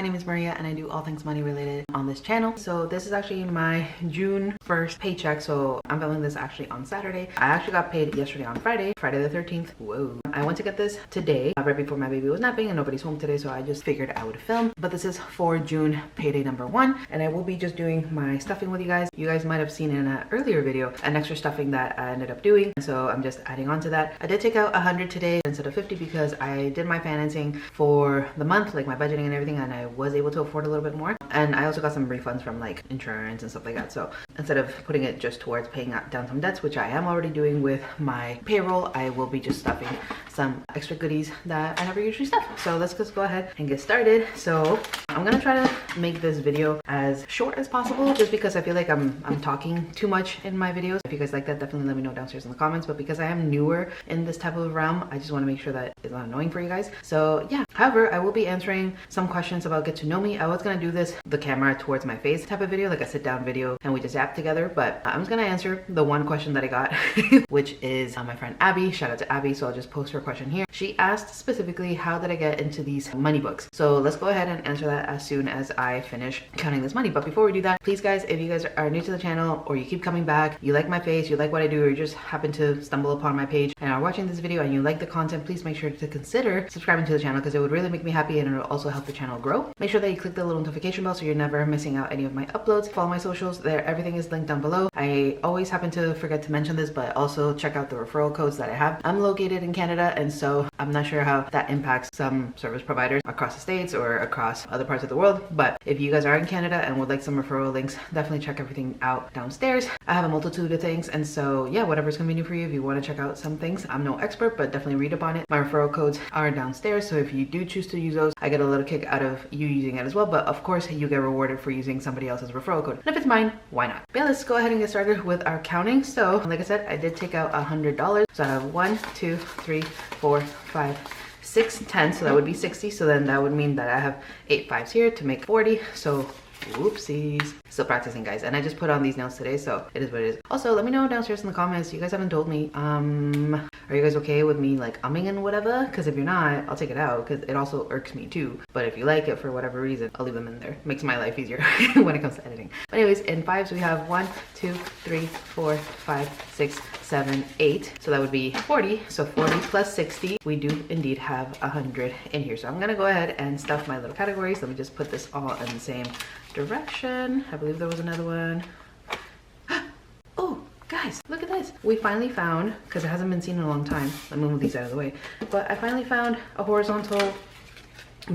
name is Maria and I do all things money related on this channel. So this is actually my June 1st paycheck. So I'm filming this actually on Saturday. I actually got paid yesterday on Friday the 13th. Whoa. I went to get this today, right before my baby was napping and nobody's home today. So I just figured I would film. But this is for June payday number 1. And I will be just doing my stuffing with you guys. You guys might have seen in an earlier video an extra stuffing that I ended up doing. So I'm just adding on to that. I did take out 100 today instead of 50 because I did my financing for the month, like my budgeting and everything, and I was able to afford a little bit more. And I also got some refunds from like insurance and stuff like that. So instead of putting it just towards paying down some debts, which I am already doing with my payroll, I will be just stuffing some extra goodies that I never usually stuff. So let's just go ahead and get started. So I'm gonna try to make this video as short as possible just because I feel like I'm talking too much in my videos. If you guys like that, definitely let me know downstairs in the comments. But because I am newer in this type of realm, I just want to make sure that it's not annoying for you guys. So yeah, however, I will be answering some questions about get to know me. I was gonna do this the camera towards my face type of video, like a sit down video, and we just zap together, but I'm just gonna answer the one question that I got which is my friend Abby. Shout out to Abby. So I'll just post her question here. She asked specifically, how did I get into these money books? So let's go ahead and answer that as soon as I finish counting this money. But before we do that, please guys, if you guys are new to the channel or you keep coming back, you like my face, you like what I do, or you just happen to stumble upon my page and are watching this video and you like the content, please make sure to consider subscribing to the channel because it would really make me happy and it'll also help the channel grow. Make sure that you click the little notification bell so you're never missing out any of my uploads. Follow my socials there, everything is linked down below. I always happen to forget to mention this, but also check out the referral codes that I have. I'm located in Canada, and so I'm not sure how that impacts some service providers across the states or across other parts of the world. But if you guys are in Canada and would like some referral links, definitely check everything out downstairs. I have a multitude of things, and so yeah, whatever's convenient for you. If you want to check out some things, I'm no expert, but definitely read up on it. My referral codes are downstairs, so if you do choose to use those, I get a little kick out of you using it as well. But of course, you get rewarded for using somebody else's referral code. And if it's mine, why not? But yeah, let's go ahead and get started with our counting. So like I said, I did take out $100. So I have 1, 2, 3, 4, 5, 6, 10. So that would be 60. So then that would mean that I have 8 5s here to make 40. So whoopsies. Still practicing, guys, and I just put on these nails today, so it is what it is. Also, let me know downstairs in the comments. You guys haven't told me, are you guys okay with me like umming and whatever? Because if you're not, I'll take it out because it also irks me too. But if you like it for whatever reason, I'll leave them in there. Makes my life easier when it comes to editing. But anyways, in 5s we have 1, 2, 3, 4, 5, 6, 7, 8. So that would be 40. So 40 plus 60, we do indeed have 100 in here. So I'm gonna go ahead and stuff my little categories. Let me just put this all in the same direction. I believe there was another one. Oh guys, look at this. We finally found, because it hasn't been seen in a long time, let me move these out of the way, but I finally found a horizontal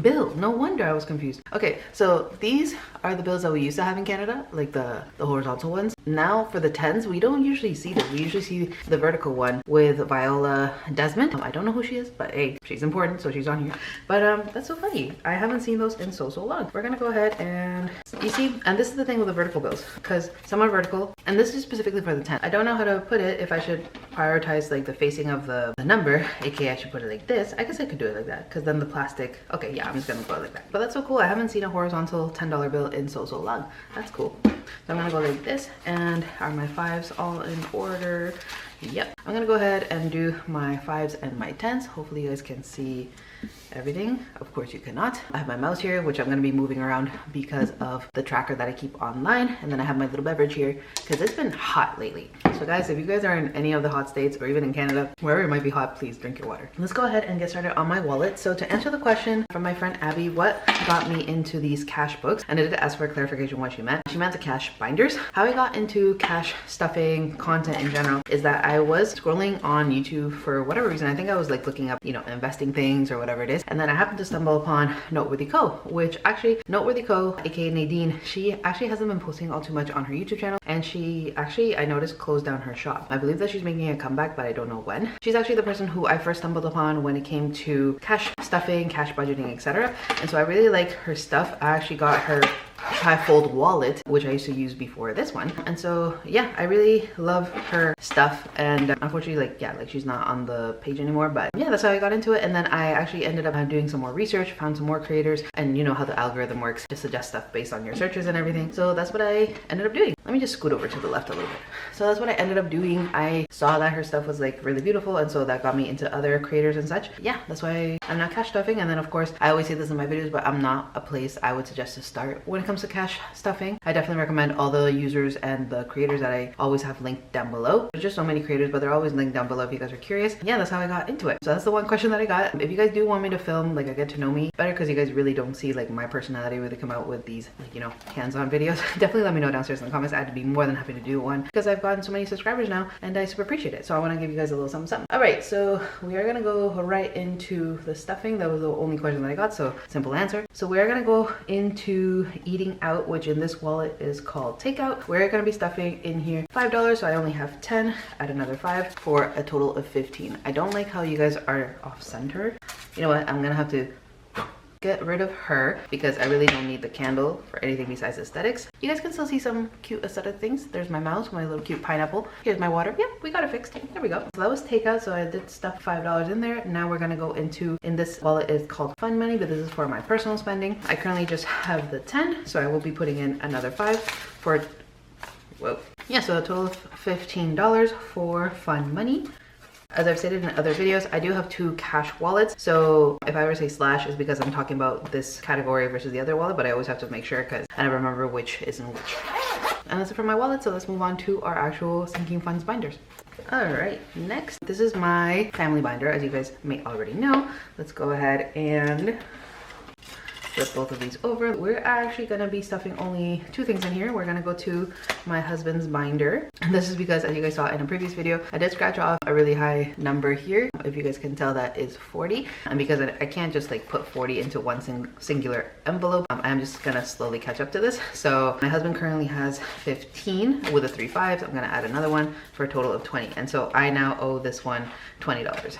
bill. No wonder I was confused. Okay, so these are the bills that we used to have in Canada, like the horizontal ones. Now for the 10s, we don't usually see them. We usually see the vertical one with Viola Desmond. I don't know who she is, but hey, she's important, so she's on here. But that's so funny. I haven't seen those in so long. We're gonna go ahead and you see, and this is the thing with the vertical bills, because some are vertical, and this is specifically for the 10. I don't know how to put it, if I should prioritize like the facing of the number, aka I should put it like this. I guess I could do it like that, because then the plastic, okay, yeah, I'm just gonna go like that. But that's so cool. I haven't seen a horizontal $10 bill in so long. That's cool. So I'm gonna go like this, and are my 5s all in order? Yep. I'm gonna go ahead and do my 5s and my 10s. Hopefully you guys can see everything. Of course you cannot. I have my mouse here, which I'm going to be moving around because of the tracker that I keep online, and then I have my little beverage here because it's been hot lately. So guys, if you guys are in any of the hot states or even in Canada, wherever it might be hot, please drink your water. Let's go ahead and get started on my wallet. So to answer the question from my friend Abby, what got me into these cash books, and I did ask for clarification what she meant the cash binders. How I got into cash stuffing content in general is that I was scrolling on YouTube for whatever reason. I think I was like looking up, you know, investing things or whatever it is. And then I happened to stumble upon Noteworthy Co, which actually Noteworthy Co, aka Nadine, she actually hasn't been posting all too much on her YouTube channel, and she actually, I noticed, closed down her shop. I believe that she's making a comeback, but I don't know when. She's actually the person who I first stumbled upon when it came to cash stuffing, cash budgeting, etc. And so I really like her stuff. I actually got her tri-fold wallet, which I used to use before this one. And so yeah, I really love her stuff, and unfortunately, like she's not on the page anymore, but yeah, that's how I got into it. And then I actually ended up doing some more research, found some more creators, and you know how the algorithm works, just suggest stuff based on your searches and everything. So that's what I ended up doing. Let me just scoot over to the left a little bit. So that's what I ended up doing. I saw that her stuff was like really beautiful, and so that got me into other creators and such. Yeah, that's why I'm not cash stuffing. And then of course, I always say this in my videos, but I'm not a place I would suggest to start when it comes to cash stuffing. I definitely recommend all the users and the creators that I always have linked down below. There's just so many creators, but they're always linked down below if you guys are curious. Yeah, that's how I got into it. So that's the one question that I got. If you guys do want me to film like a get to know me better, because you guys really don't see like my personality really come out with these like, you know, hands-on videos, definitely let me know downstairs in the comments. I'd be more than happy to do one because I've gotten so many subscribers now and I super appreciate it. So I want to give you guys a little something something. All right, so we are gonna go right into the stuffing. That was the only question that I got, so simple answer. So we are gonna go into eating out, which in this wallet is called takeout. We're gonna be stuffing in here $5, so I only have 10, add another 5 for a total of 15. I don't like how you guys are off center. You know what, I'm gonna have to get rid of her because I really don't need the candle for anything besides aesthetics. You guys can still see some cute aesthetic things. There's my mouse, my little cute pineapple. Here's my water. Yep, we got it fixed. There we go. So that was takeout, so I did stuff $5 in there. Now we're gonna go into, in this wallet is called fun money, but this is for my personal spending. I currently just have the 10, so I will be putting in another 5 for, whoa. Yeah, so a total of $15 for fun money. As I've stated in other videos, I do have 2 cash wallets. So if I ever say slash, it's because I'm talking about this category versus the other wallet, but I always have to make sure because I never remember which is in which. And that's it for my wallet. So let's move on to our actual sinking funds binders. All right, next, this is my family binder, as you guys may already know. Let's go ahead and flip both of these over. We're actually gonna be stuffing only 2 things in here. We're gonna go to my husband's binder. And this is because, as you guys saw in a previous video, I did scratch off a really high number here. If you guys can tell, that is 40. And because I can't just like put 40 into one singular envelope, I'm just gonna slowly catch up to this. So my husband currently has 15 with the 3 5s. I'm gonna add another one for a total of 20. And so I now owe this one $20.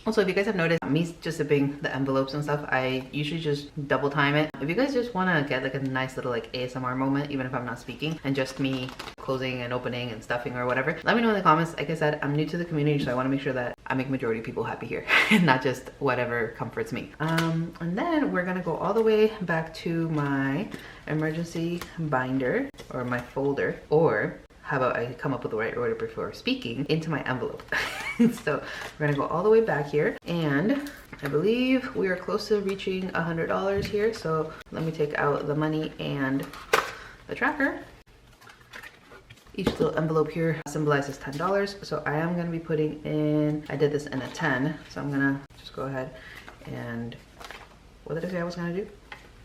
Also, if you guys have noticed me just zipping the envelopes and stuff, I usually just double time it. If you guys just want to get like a nice little like ASMR moment, even if I'm not speaking, and just me closing and opening and stuffing or whatever, let me know in the comments. Like I said, I'm new to the community, so I want to make sure that I make majority of people happy here and not just whatever comforts me. And then we're gonna go all the way back to my emergency binder, or my folder, or how about I come up with the right order before speaking, into my envelope. So we're gonna go all the way back here, and I believe we are close to reaching $100 here. So let me take out the money and the tracker. Each little envelope here symbolizes $10. So I am gonna be putting in, I did this in a 10. So I'm gonna just go ahead and, what did I say I was gonna do?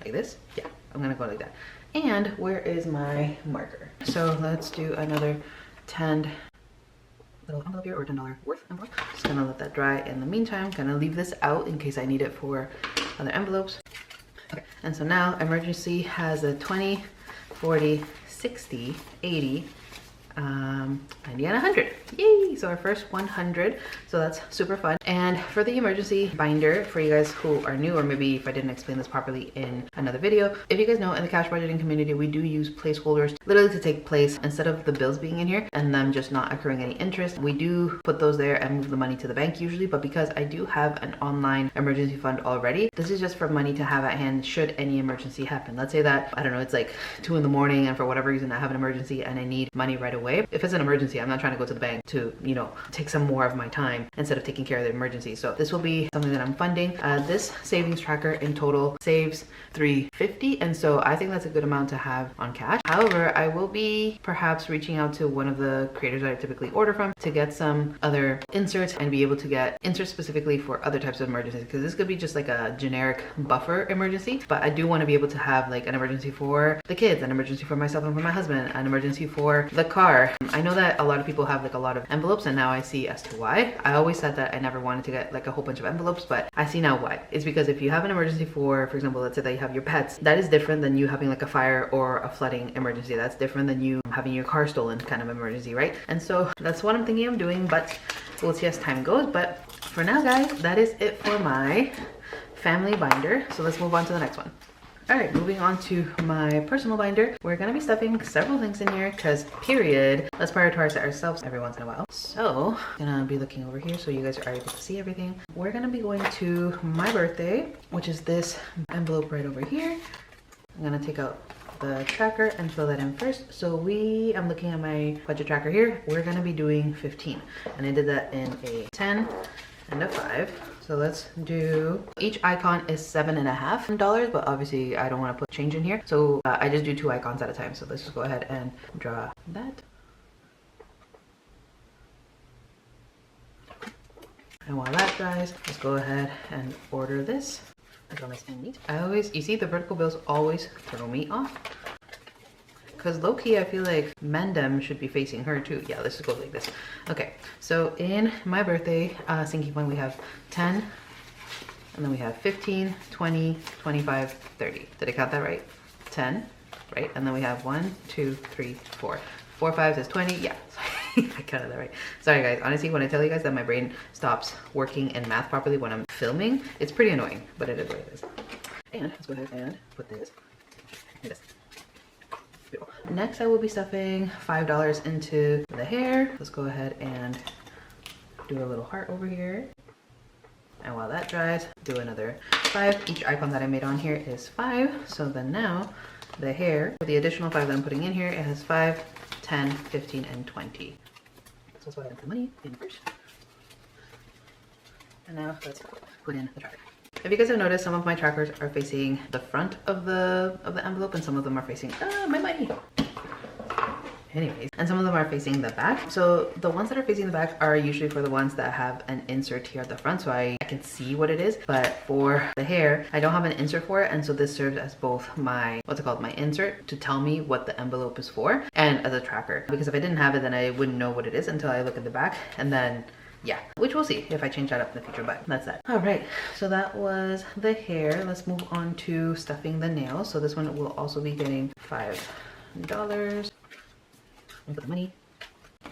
Like this? Yeah, I'm gonna go like that. And where is my marker? So let's do another 10 little envelope here, or $10 worth envelope. Just gonna let that dry in the meantime. Gonna leave this out in case I need it for other envelopes. Okay, and so now emergency has a 20, 40, 60, 80, 90 and 100. Yay! So our first 100. So that's super fun. And for the emergency binder, for you guys who are new, or maybe if I didn't explain this properly in another video, if you guys know, in the cash budgeting community, we do use placeholders literally to take place instead of the bills being in here and them just not accruing any interest. We do put those there and move the money to the bank usually, but because I do have an online emergency fund already, this is just for money to have at hand should any emergency happen. Let's say that, I don't know, it's like 2 in the morning and for whatever reason I have an emergency and I need money right away. If it's an emergency, I'm not trying to go to the bank to, you know, take some more of my time instead of taking care of the emergency. So this will be something that I'm funding. This savings tracker in total saves $350, and so I think that's a good amount to have on cash. However, I will be perhaps reaching out to one of the creators that I typically order from to get some other inserts and be able to get inserts specifically for other types of emergencies, because this could be just like a generic buffer emergency, but I do want to be able to have like an emergency for the kids, an emergency for myself and for my husband, an emergency for the car. I know that a lot of people have like a lot of envelopes, and now I see as to why. I always said that I never wanted to get like a whole bunch of envelopes, but I see now why. It's because if you have an emergency for example, let's say that you have your pets, that is different than you having like a fire or a flooding emergency. That's different than you having your car stolen kind of emergency, right? And so that's what I'm thinking of doing, but we'll see as time goes. But for now, guys, that is it for my family binder. So let's move on to the next one. All right, moving on to my personal binder. We're gonna be stuffing several things in here because period, let's prioritize ourselves every once in a while. So I'm gonna be looking over here so you guys are able to see everything. We're gonna be going to my birthday, which is this envelope right over here. I'm gonna take out the tracker and fill that in first. So I'm looking at my budget tracker here. We're gonna be doing 15, and I did that in a 10 and a 5. So let's do, each icon is $7.50, but obviously I don't want to put change in here. So I just do 2 icons at a time. So let's just go ahead and draw that. And while that dries, let's go ahead and order this. Nice and neat. You see the vertical bills always throw me off. Because low-key, I feel like Mandem should be facing her too. Yeah, let's just go like this. Okay, so in my birthday sinking fund, we have 10, and then we have 15, 20, 25, 30. Did I count that right? 10, right? And then we have 1, 2, 3, 4. 4 5s is 20. Yeah, I counted that right. Sorry guys, honestly, when I tell you guys that my brain stops working in math properly when I'm filming, it's pretty annoying, but it is what it is. And let's go ahead and put this. Next, I will be stuffing $5 into the hair. Let's go ahead and do a little heart over here. And while that dries, do another 5. Each icon that I made on here is 5. So then now the hair, with the additional 5 that I'm putting in here, it has 5, 10, 15, and 20. So let's go ahead and put money in first. And now let's put in the tracker. If you guys have noticed, some of my trackers are facing the front of the envelope, and some of them are facing my money. Anyways, and some of them are facing the back. So the ones that are facing the back are usually for the ones that have an insert here at the front, so I can see what it is. But for the hair, I don't have an insert for it, and so this serves as both my, what's it called, my insert to tell me what the envelope is for, and as a tracker. Because if I didn't have it, then I wouldn't know what it is until I look at the back, and then yeah, which we'll see if I change that up in the future, but that's that. All right, so that was the hair. Let's move on to stuffing the nails. So this one will also be getting $5. And put the money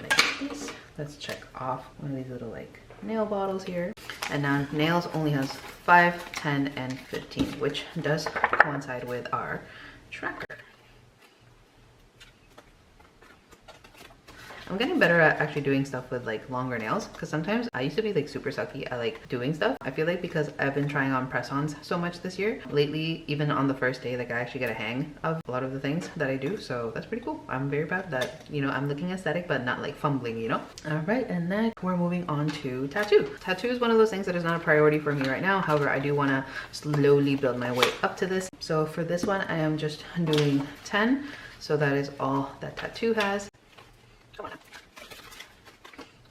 like this. Let's check off one of these little like nail bottles here. And now nails only has 5, 10, and 15, which does coincide with our tracker. I'm getting better at actually doing stuff with like longer nails, because sometimes I used to be like super sucky at like doing stuff. I feel like because I've been trying on press-ons so much this year, lately, even on the first day, like I actually get a hang of a lot of the things that I do. So that's pretty cool. I'm very proud that, you know, I'm looking aesthetic, but not like fumbling, you know? All right, and next we're moving on to tattoo. Tattoo is one of those things that is not a priority for me right now. However, I do want to slowly build my way up to this. So for this one, I am just doing 10. So that is all that tattoo has.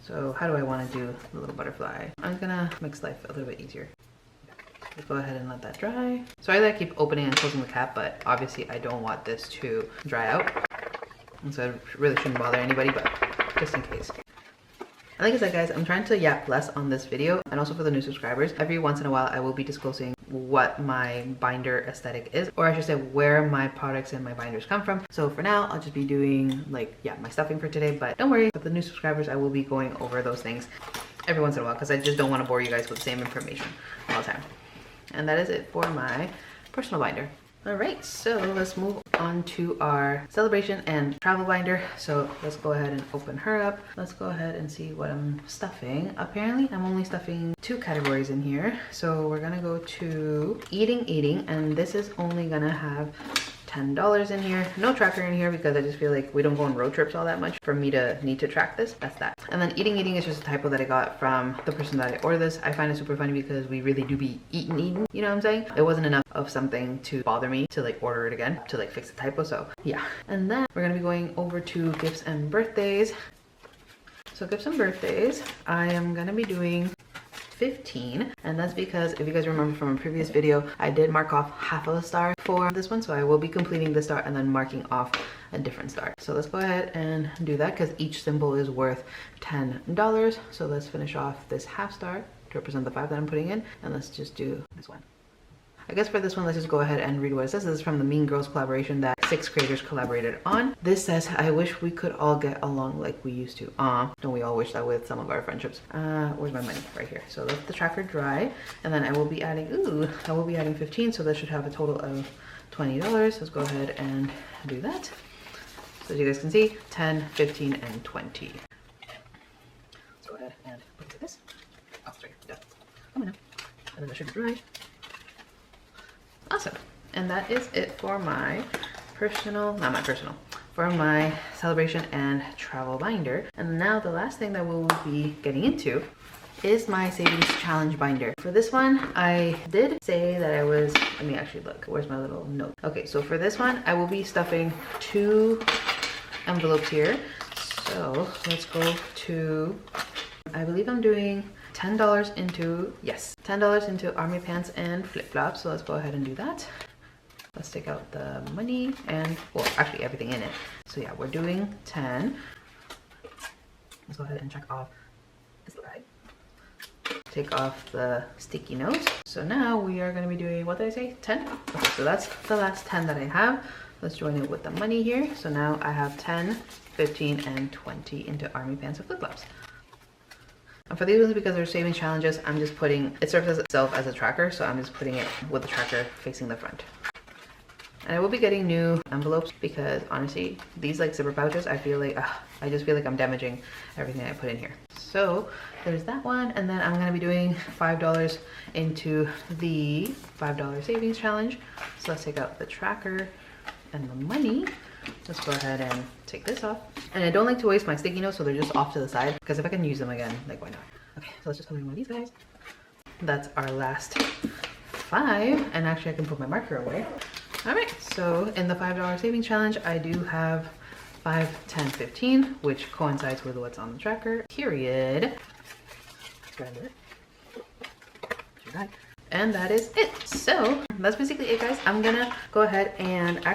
So how do I want to do the little butterfly? I'm gonna make life a little bit easier. Let's go ahead and let that dry. Sorry that I keep opening and closing the cap, but obviously I don't want this to dry out. And so it really shouldn't bother anybody, but just in case. And like I said, guys, I'm trying to yap less on this video, and also for the new subscribers, every once in a while I will be disclosing what my binder aesthetic is, or I should say where my products and my binders come from. So for now, I'll just be doing like, yeah, my stuffing for today, but don't worry, for the new subscribers, I will be going over those things every once in a while, because I just don't want to bore you guys with the same information all the time. And that is it for my personal binder. All right, so let's move on to our celebration and travel binder. So let's go ahead and open her up. Let's go ahead and see what I'm stuffing. Apparently I'm only stuffing 2 categories in here. So we're gonna go to eating, and this is only gonna have $10 in here. No tracker in here because I just feel like we don't go on road trips all that much for me to need to track this. That's that. And then eating is just a typo that I got from the person that I ordered this. I find it super funny because we really do be eating, you know what I'm saying? It wasn't enough of something to bother me to like order it again to like fix the typo, so yeah. And then we're gonna be going over to gifts and birthdays. So gifts and birthdays, I am gonna be doing 15, and that's because if you guys remember from a previous video, I did mark off half of a star for this one, so I will be completing the star and then marking off a different star. So let's go ahead and do that because each symbol is worth $10. So let's finish off this half star to represent the 5 that I'm putting in, and let's just do this one. I guess for this one, let's just go ahead and read what it says. This is from the Mean Girls collaboration that 6 creators collaborated on. This says, I wish we could all get along like we used to. Don't we all wish that with some of our friendships? Where's my money? Right here. So let the tracker dry, and then I will be adding, I will be adding 15, so that should have a total of $20. Let's go ahead and do that. So as you guys can see, 10, 15, and 20. Let's go ahead and look at this. Oh, sorry, done. Come on now. And then that should be dry. Awesome. And that is it for my for my celebration and travel binder. And now the last thing that we'll be getting into is my savings challenge binder. For this one, I did say that I was, let me actually look, where's my little note? Okay, so for this one, I will be stuffing 2 envelopes here. So let's go to, I believe I'm doing $10 into, yes, $10 into army pants and flip-flops. So let's go ahead and do that. Let's take out the money and, well, actually everything in it. So yeah, we're doing 10. Let's go ahead and check off this side. Take off the sticky notes. So now we are going to be doing, what did I say? 10? Okay, so that's the last 10 that I have. Let's join it with the money here. So now I have 10, 15, and 20 into army pants and flip-flops. And for these ones, because they're saving challenges, I'm just putting, it serves as itself as a tracker, so I'm just putting it with the tracker facing the front. And I will be getting new envelopes because honestly, these like zipper pouches, I feel like, I just feel like I'm damaging everything I put in here. So there's that one. And then I'm going to be doing $5 into the $5 savings challenge. So let's take out the tracker and the money. Let's go ahead and take this off. And I don't like to waste my sticky notes, so they're just off to the side because if I can use them again, like why not? Okay, so let's just color one of these guys. That's our last 5. And actually I can put my marker away. All right, so in the $5 savings challenge, I do have 5, 10, 15, which coincides with what's on the tracker, period. Grab it. And that is it. So that's basically it, guys. I'm gonna go ahead and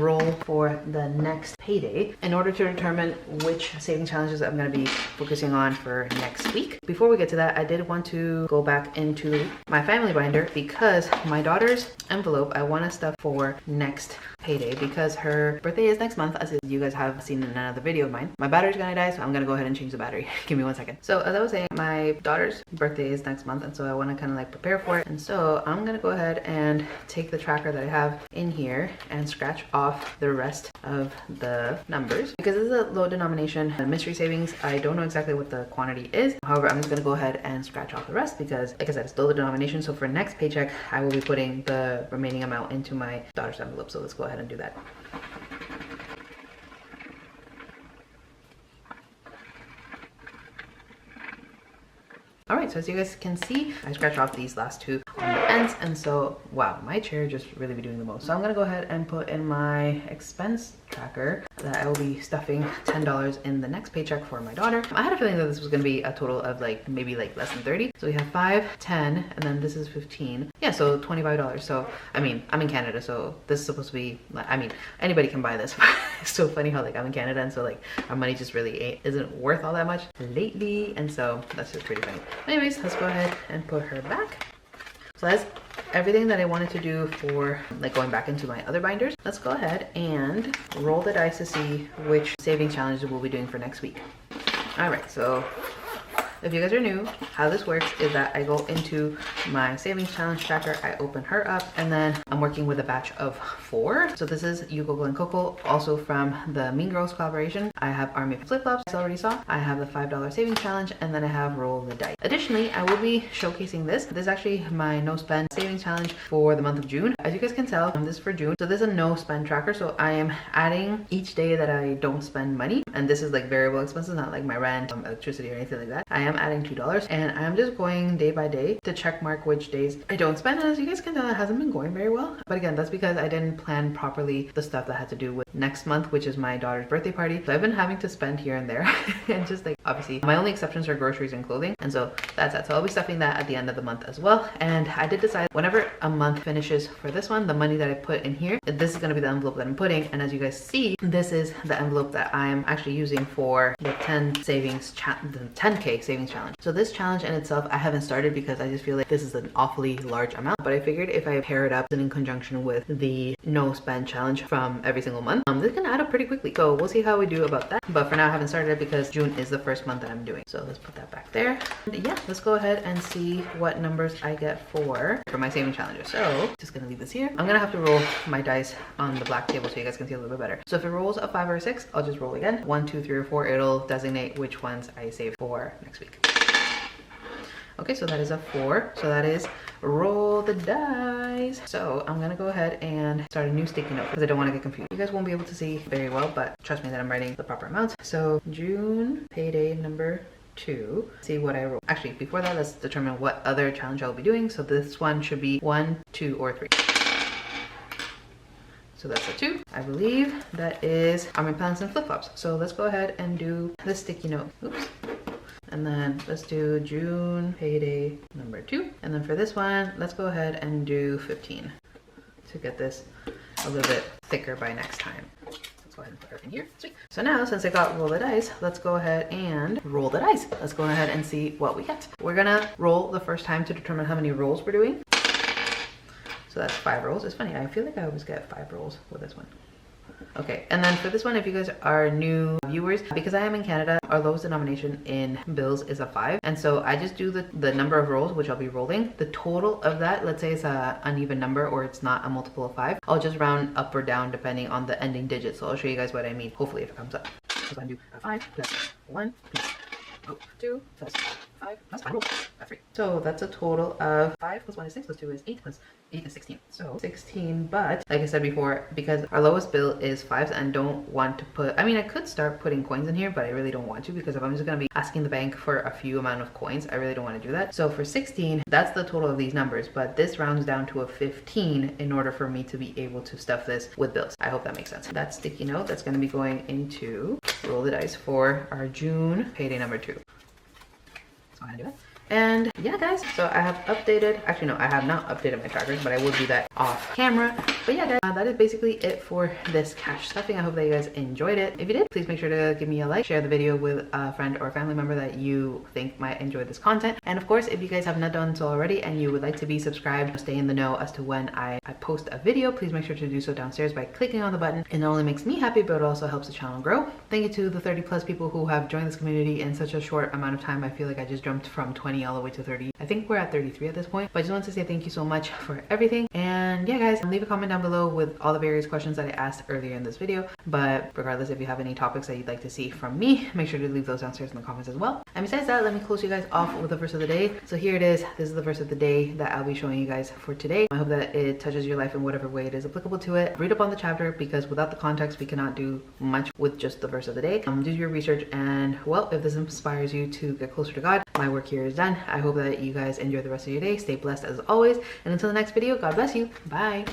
roll for the next payday in order to determine which saving challenges I'm gonna be focusing on for next week. Before we get to that, I did want to go back into my family binder because my daughter's envelope I want to stuff for next payday because her birthday is next month, as you guys have seen in another video of mine. My battery's gonna die, so I'm gonna go ahead and change the battery. Give me 1 second. So as I was saying, my daughter's birthday is next month, and so I want to kind of like prepare for it. And so I'm gonna go ahead and take the tracker that I have in here and scratch off the rest of the numbers because this is a low denomination mystery savings. I don't know exactly what the quantity is. However, I'm just gonna go ahead and scratch off the rest because, like I said, it's low denomination. So for next paycheck, I will be putting the remaining amount into my daughter's envelope. So let's go ahead and do that. All right, so as you guys can see, I scratched off these last 2 on the ends, and so wow, my chair just really be doing the most. So I'm gonna go ahead and put in my expense tracker that I will be stuffing $10 in the next paycheck for my daughter. I had a feeling that this was gonna be a total of like maybe like less than 30. So we have 5, 10, and then this is 15. Yeah, so $25. So I mean, I'm in Canada, so this is supposed to be, I mean, anybody can buy this. It's so funny how like I'm in Canada, and so like our money just really isn't worth all that much lately, and so that's just pretty funny. Anyways, let's go ahead and put her back. So that's everything that I wanted to do for like going back into my other binders. Let's go ahead and roll the dice to see which saving challenges we'll be doing for next week. All right, so if you guys are new, how this works is that I go into my savings challenge tracker, I open her up, and then I'm working with a batch of 4. So this is You Coco and Coco, also from the Mean Girls collaboration. I have Army Flip-Flops, I already saw. I have the $5 savings challenge, and then I have Roll the Dice. Additionally, I will be showcasing this. This is actually my no spend savings challenge for the month of June. As you guys can tell, this is for June. So this is a no spend tracker. So I am adding each day that I don't spend money. And this is like variable expenses, not like my rent, electricity, or anything like that. I am adding $2, and I'm just going day by day to check mark which days I don't spend. And as you guys can tell, it hasn't been going very well. But again, that's because I didn't plan properly the stuff that had to do with next month, which is my daughter's birthday party. So I've been having to spend here and there and just like, obviously my only exceptions are groceries and clothing, and so that's that. So I'll be stuffing that at the end of the month as well. And I did decide whenever a month finishes for this one, the money that I put in here, this is going to be the envelope that I'm putting. And as you guys see, this is the envelope that I am actually using for the 10K savings savings challenge. So this challenge in itself, I haven't started because I just feel like this is an awfully large amount, but I figured if I pair it up in conjunction with the no spend challenge from every single month, this can add up pretty quickly. So we'll see how we do about that. But for now, I haven't started it because June is the first month that I'm doing. So let's put that back there. And yeah, let's go ahead and see what numbers I get for my saving challenges. So just gonna leave this here. I'm gonna have to roll my dice on the black table so you guys can see a little bit better. So if it rolls a 5 or a 6, I'll just roll again. 1, 2, 3, or 4. It'll designate which ones I save for next week. Okay, so that is a 4. So that is roll the dice. So I'm gonna go ahead and start a new sticky note because I don't want to get confused. You guys won't be able to see very well, but trust me that I'm writing the proper amounts. So June payday number 2. See what I roll. Actually, before that, let's determine what other challenge I'll be doing. So this one should be 1, 2, or 3. So that's a 2. I believe that is army pants and flip-flops. So let's go ahead and do the sticky note. Oops. And then let's do June payday number 2. And then for this one, let's go ahead and do 15 to get this a little bit thicker by next time. Let's go ahead and put everything here. Sweet. So now, since I got roll the dice, let's go ahead and roll the dice. Let's go ahead and see what we get. We're gonna roll the first time to determine how many rolls we're doing. So that's 5 rolls. It's funny, I feel like I always get 5 rolls with this one. Okay, and then for this one, if you guys are new viewers, because I am in Canada, our lowest denomination in bills is a 5. And so I just do the number of rolls, which I'll be rolling. The total of that, let's say it's an uneven number or it's not a multiple of 5, I'll just round up or down depending on the ending digit. So I'll show you guys what I mean, hopefully if it comes up. So I do 5 plus 1 plus 2 plus 5 plus 5 rolls. That's 3. So that's a total of 5 plus 1 is 6 plus 2 is 8 plus 8 is 16. So 16, but like I said before, because our lowest bill is 5s and don't want to put, I mean, I could start putting coins in here, but I really don't want to because if I'm just going to be asking the bank for a few amount of coins, I really don't want to do that. So for 16, that's the total of these numbers, but this rounds down to a 15 in order for me to be able to stuff this with bills. I hope that makes sense. That sticky note, that's going to be going into roll the dice for our June payday number 2. Let's go ahead and do it. And yeah, guys, so I have updated, actually no, I have not updated my trackers, but I will do that off camera. But yeah, guys, that is basically it for this cash stuffing. I hope that you guys enjoyed it. If you did, please make sure to give me a like, share the video with a friend or family member that you think might enjoy this content. And of course, if you guys have not done so already and you would like to be subscribed, stay in the know as to when I post a video, please make sure to do so downstairs by clicking on the button. It not only makes me happy, but it also helps the channel grow. Thank you to the 30+ people who have joined this community in such a short amount of time. I feel like I just jumped from 20 all the way to 30. I think we're at 33 at this point, but I just want to say thank you so much for everything. And yeah, guys, leave a comment down below with all the various questions that I asked earlier in this video. But regardless, if you have any topics that you'd like to see from me, make sure to leave those downstairs in the comments as well. And besides that, let me close you guys off with the verse of the day. So here it is. This is the verse of the day that I'll be showing you guys for today. I hope that it touches your life in whatever way it is applicable to it. Read up on the chapter because without the context, we cannot do much with just the verse of the day. Do your research, and well, if this inspires you to get closer to God, my work here is done. I hope that you guys enjoy the rest of your day. Stay blessed as always. And until the next video, God bless you. Bye.